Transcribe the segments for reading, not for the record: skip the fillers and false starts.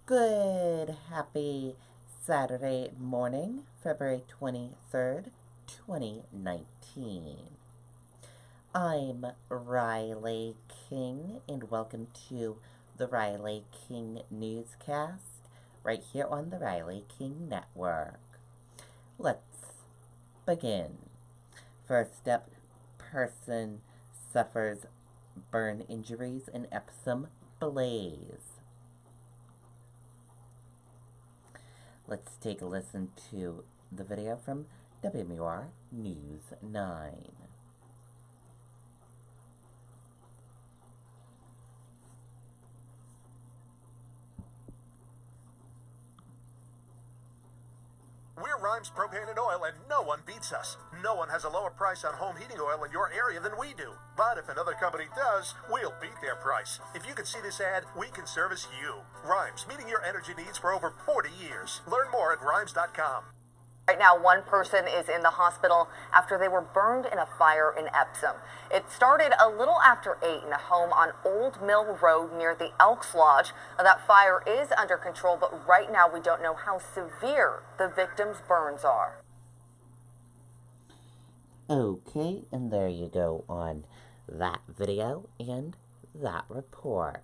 Good, happy Saturday morning, February 23rd, 2019. I'm Riley King, and welcome to the Riley King Newscast, right here on the Riley King Network. Let's begin. First up, person suffers burn injuries in Epsom blaze. Let's take a listen to the video from WMUR News 9. We're Rhymes Propane and Oil, and no one beats us. No one has a lower price on home heating oil in your area than we do. But if another company does, we'll beat their price. If you can see this ad, we can service you. Rhymes, meeting your energy needs for over 40 years. Learn more at rhymes.com. Right now, one person is in the hospital after they were burned in a fire in Epsom. It started a little after 8 in a home on Old Mill Road near the Elks Lodge. That fire is under control, but right now we don't know how severe the victim's burns are. Okay, and there you go on that video and that report.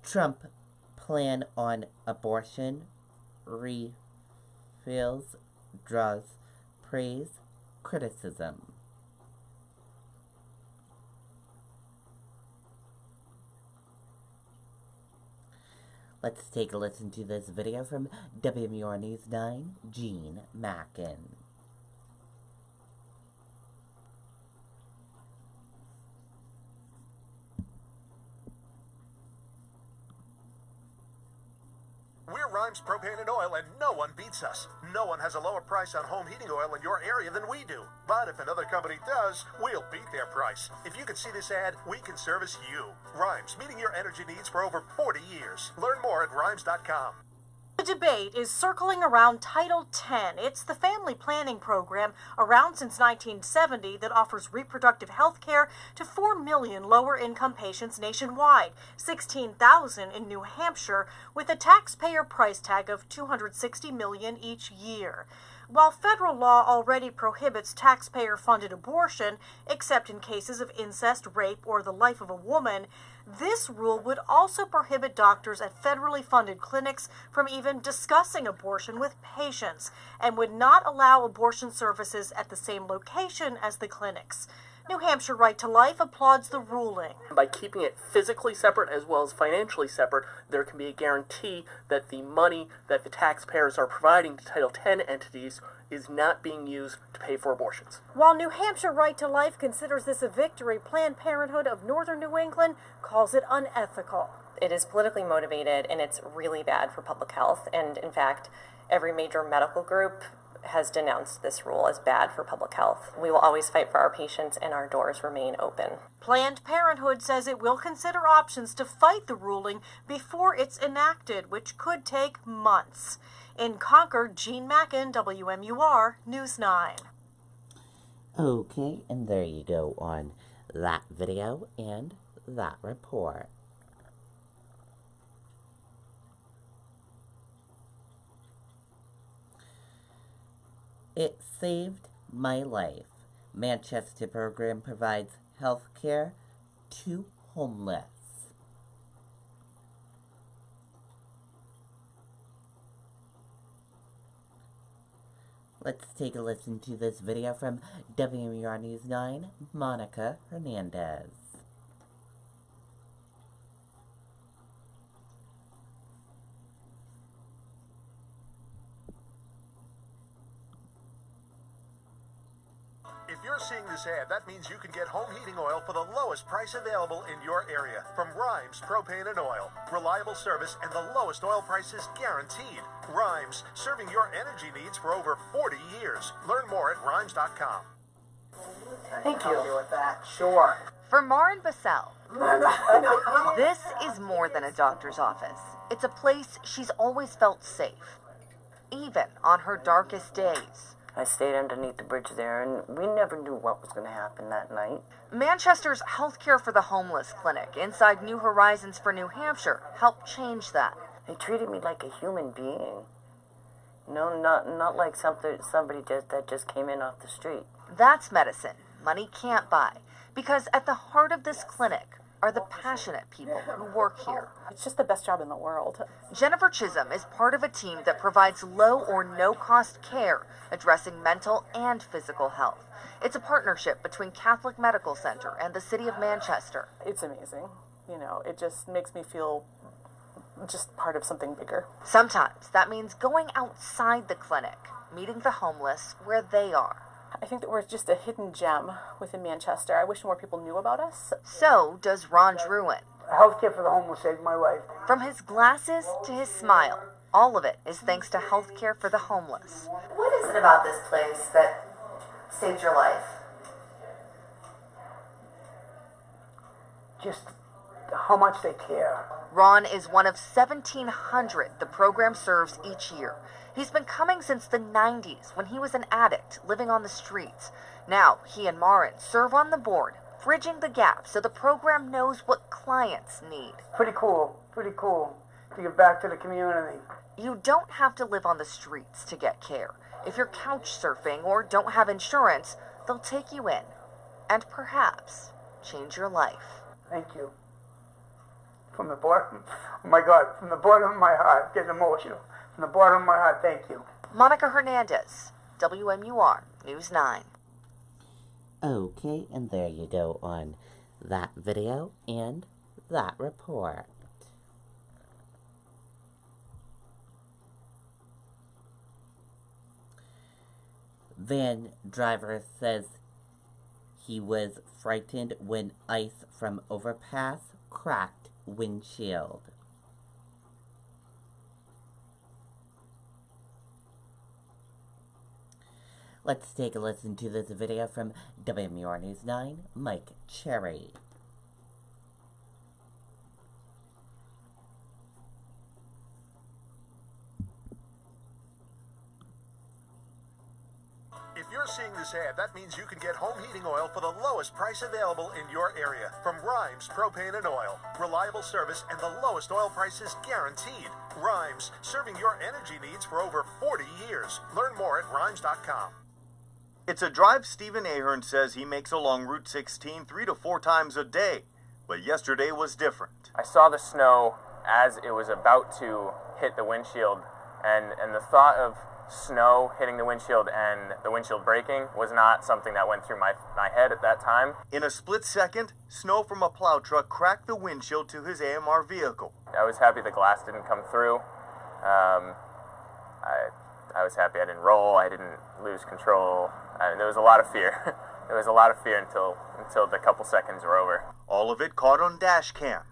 Trump plan on abortion refills draws praise criticism. Let's take a listen to this video from WMUR News 9, Gene Mackin. We're Rhymes Propane and Oil, and no one beats us. No one has a lower price on home heating oil in your area than we do. But if another company does, we'll beat their price. If you can see this ad, we can service you. Rhymes, meeting your energy needs for over 40 years. Learn more at rhymes.com. The debate is circling around Title X. It's the family planning program around since 1970 that offers reproductive health care to 4 million lower-income patients nationwide, 16,000 in New Hampshire, with a taxpayer price tag of $260 million each year. While federal law already prohibits taxpayer-funded abortion, except in cases of incest, rape, or the life of a woman, this rule would also prohibit doctors at federally funded clinics from even discussing abortion with patients and would not allow abortion services at the same location as the clinics. New Hampshire Right to Life applauds the ruling. By keeping it physically separate as well as financially separate, there can be a guarantee that the money that the taxpayers are providing to Title X entities is not being used to pay for abortions. While New Hampshire Right to Life considers this a victory, Planned Parenthood of Northern New England calls it unethical. It is politically motivated, and it's really bad for public health. And in fact, every major medical group has denounced this rule as bad for public health. We will always fight for our patients, and our doors remain open. Planned Parenthood says it will consider options to fight the ruling before it's enacted, which could take months. In Concord, Gene Mackin, WMUR News 9. Okay, and there you go on that video and that report. It saved my life. Manchester program provides health care to homeless. Let's take a listen to this video from WMUR News 9, Monica Hernandez. If you're seeing this ad, that means you can get home heating oil for the lowest price available in your area. From Rhymes Propane and Oil. Reliable service and the lowest oil prices guaranteed. Rhymes, serving your energy needs for over 40 years. Learn more at rhymes.com. Thank you. With that. Sure. For Marin Bassell, this is more than a doctor's office. It's a place she's always felt safe, even on her darkest days. I stayed underneath the bridge there, and we never knew what was going to happen that night. Manchester's Healthcare for the Homeless clinic inside New Horizons for New Hampshire helped change that. They treated me like a human being. No, not like somebody that just came in off the street. That's medicine money can't buy, because at the heart of this clinic are the passionate people who work here. It's just the best job in the world. Jennifer Chisholm is part of a team that provides low or no-cost care addressing mental and physical health. It's a partnership between Catholic Medical Center and the City of Manchester. It's amazing. You know, it just makes me feel just part of something bigger. Sometimes that means going outside the clinic, meeting the homeless where they are. I think that we're just a hidden gem within Manchester. I wish more people knew about us. So does Ron Druin. Healthcare for the homeless saved my life. From his glasses to his smile, all of it is thanks to Healthcare for the Homeless. What is it about this place that saved your life? Just how much they care. Ron is one of 1,700 the program serves each year. He's been coming since the 90s when he was an addict living on the streets. Now he and Marin serve on the board, bridging the gap so the program knows what clients need. Pretty cool to give back to the community. You don't have to live on the streets to get care. If you're couch surfing or don't have insurance, they'll take you in and perhaps change your life. Thank you. From the bottom, oh my God, from the bottom of my heart, getting emotional. From the bottom of my heart, thank you. Monica Hernandez, WMUR News 9. Okay, and there you go on that video and that report. Van driver says he was frightened when ice from overpass cracked windshield. Let's take a listen to this video from WMUR News 9, Mike Cherry. If you're seeing this ad, that means you can get home heating oil for the lowest price available in your area. From Rhymes Propane and Oil. Reliable service and the lowest oil prices guaranteed. Rhymes, serving your energy needs for over 40 years. Learn more at rhymes.com. It's a drive Stephen Ahern says he makes along Route 16 3 to 4 times a day. But yesterday was different. I saw the snow as it was about to hit the windshield, and the thought of snow hitting the windshield and the windshield breaking was not something that went through my head at that time. In a split second, snow from a plow truck cracked the windshield to his AMR vehicle. I was happy the glass didn't come through. I was happy I didn't roll, I didn't lose control. There was a lot of fear. There was a lot of fear until the couple seconds were over. All of it caught on dash cam.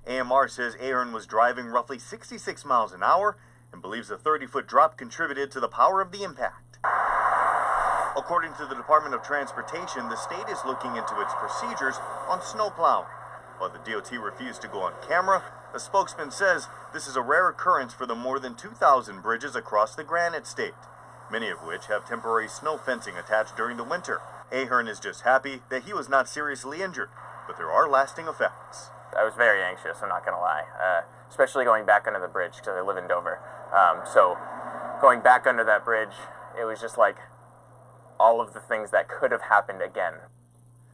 AMR says Ahern was driving roughly 66 miles an hour and believes a 30-foot drop contributed to the power of the impact. According to the Department of Transportation, the state is looking into its procedures on snow plowing. While the DOT refused to go on camera, a spokesman says this is a rare occurrence for the more than 2,000 bridges across the Granite State, many of which have temporary snow fencing attached during the winter. Ahern is just happy that he was not seriously injured, but there are lasting effects. I was very anxious, I'm not going to lie, especially going back under the bridge because I live in Dover. So going back under that bridge, it was just like all of the things that could have happened again.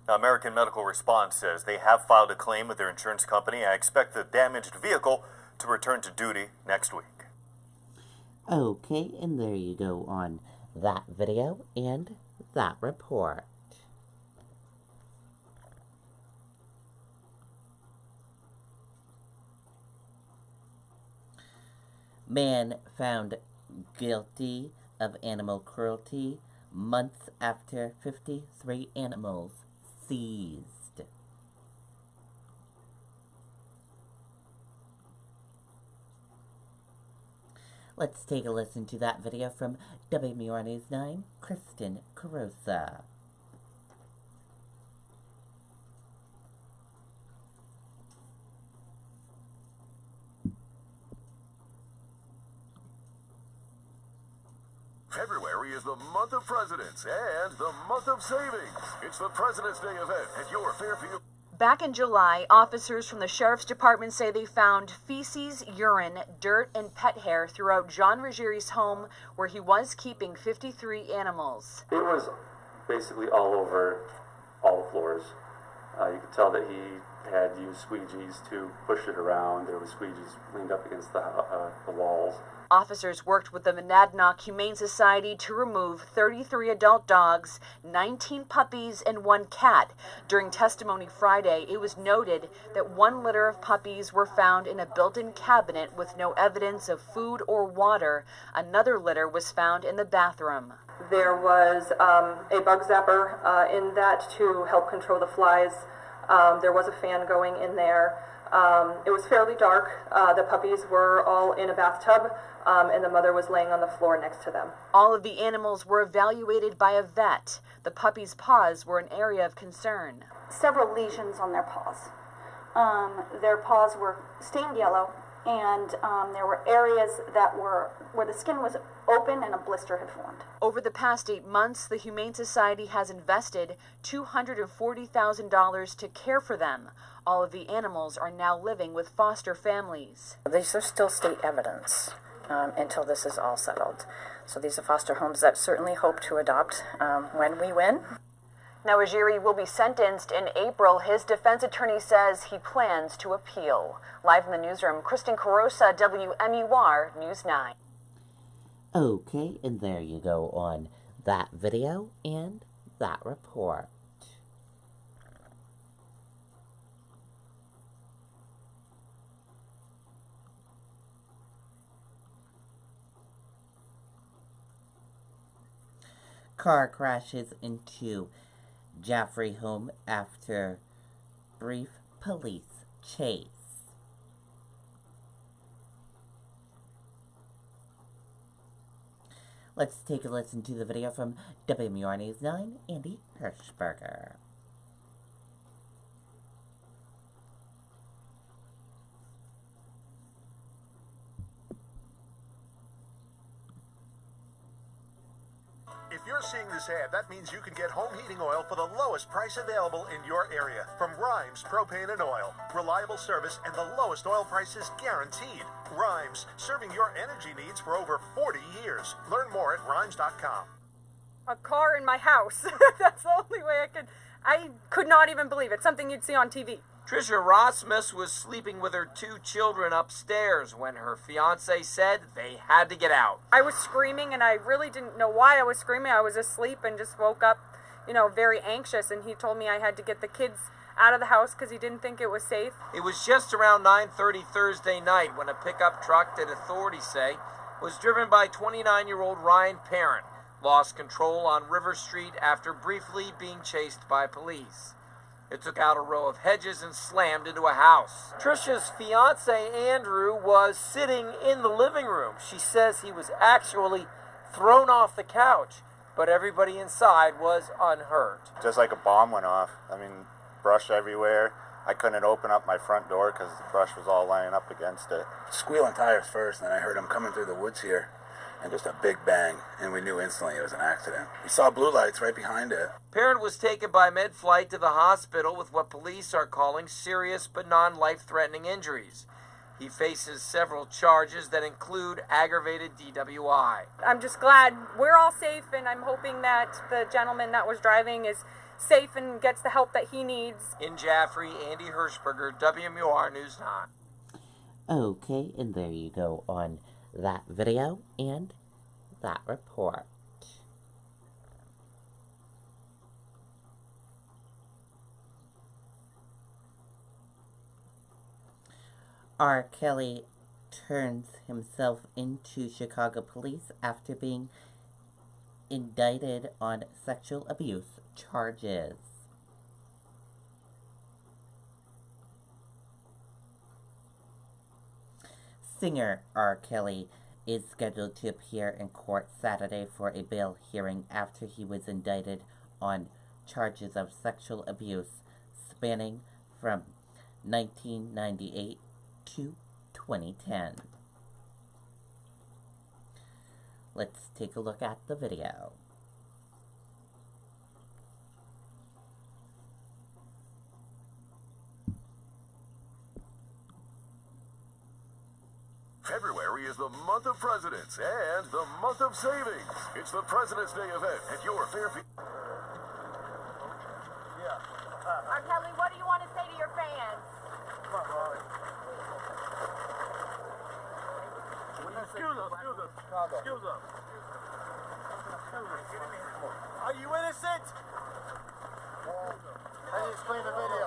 Now, American Medical Response says they have filed a claim with their insurance company. I expect the damaged vehicle to return to duty next week. Okay, and there you go on that video and that report. Man found guilty of animal cruelty months after 53 animals seized. Let's take a listen to that video from WMUR News 9, Kristen Carosa. February February is the month of presidents and the month of savings. It's the President's Day event at your Fairfield. Back in July, officers from the Sheriff's Department say they found feces, urine, dirt, and pet hair throughout John Ruggieri's home where he was keeping 53 animals. It was basically all over all the floors. You could tell that he had used squeegees to push it around. There were squeegees leaned up against the walls. Officers worked with the Monadnock Humane Society to remove 33 adult dogs, 19 puppies, and 1 cat. During testimony Friday, it was noted that 1 litter of puppies were found in a built-in cabinet with no evidence of food or water. Another litter was found in the bathroom. There was a bug zapper in that to help control the flies. There was a fan going in there. It was fairly dark. The puppies were all in a bathtub, and the mother was laying on the floor next to them. All of the animals were evaluated by a vet. The puppies' paws were an area of concern. Several lesions on their paws. Their paws were stained yellow, and there were areas that were where the skin was open and a blister had formed. Over the past 8 months, the Humane Society has invested $240,000 to care for them. All of the animals are now living with foster families. These are still state evidence until this is all settled. So these are foster homes that certainly hope to adopt when we win. Now, Ruggieri will be sentenced in April. His defense attorney says he plans to appeal. Live in the newsroom, Kristen Carosa, WMUR News 9. Okay, and there you go on that video and that report. Car crashes into Jaffrey home after brief police chase. Let's take a listen to the video from WMUR News 9, Andy Hirschberger. If you're seeing this ad, that means you can get home heating oil for the lowest price available in your area. From Rhymes Propane and Oil. Reliable service and the lowest oil prices guaranteed. Rhymes, serving your energy needs for over 40 years. Learn more at rhymes.com. A car in my house. That's the only way I could not even believe it. Something you'd see on TV. Trisha Rosmus was sleeping with her 2 children upstairs when her fiance said they had to get out. I was screaming, and I really didn't know why I was screaming. I was asleep and just woke up, very anxious, and he told me I had to get the kids out of the house because he didn't think it was safe. It was just around 9:30 Thursday night when a pickup truck that authorities say was driven by 29-year-old Ryan Parent lost control on River Street after briefly being chased by police. It took out a row of hedges and slammed into a house. Trisha's fiance, Andrew, was sitting in the living room. She says he was actually thrown off the couch, but everybody inside was unhurt. Just like a bomb went off. I mean, brush everywhere. I couldn't open up my front door because the brush was all lying up against it. Squealing tires first, and then I heard him coming through the woods here, and just a big bang, and we knew instantly it was an accident. We saw blue lights right behind it. Parent was taken by med-flight to the hospital with what police are calling serious but non-life-threatening injuries. He faces several charges that include aggravated DWI. I'm just glad we're all safe, and I'm hoping that the gentleman that was driving is safe and gets the help that he needs. In Jaffrey, Andy Hirschberger, WMUR News 9. Okay, and there you go on that video and that report. R. Kelly turns himself into Chicago police after being indicted on sexual abuse charges. Singer R. Kelly is scheduled to appear in court Saturday for a bail hearing after he was indicted on charges of sexual abuse spanning from 1998 to 2010. Let's take a look at the video. February is the month of presidents and the month of savings. It's the President's Day event at your Fairfield. R. Kelly, what do you want to say to your fans? Excuse us. Are you innocent? How do you explain the video?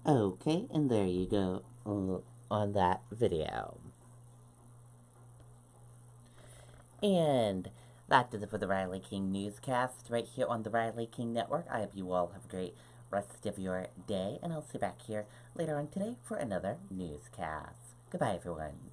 Okay, and there you go on that video. And that does it for the Riley King Newscast right here on the Riley King Network. I hope you all have a great rest of your day, and I'll see you back here later on today for another newscast. Goodbye, everyone.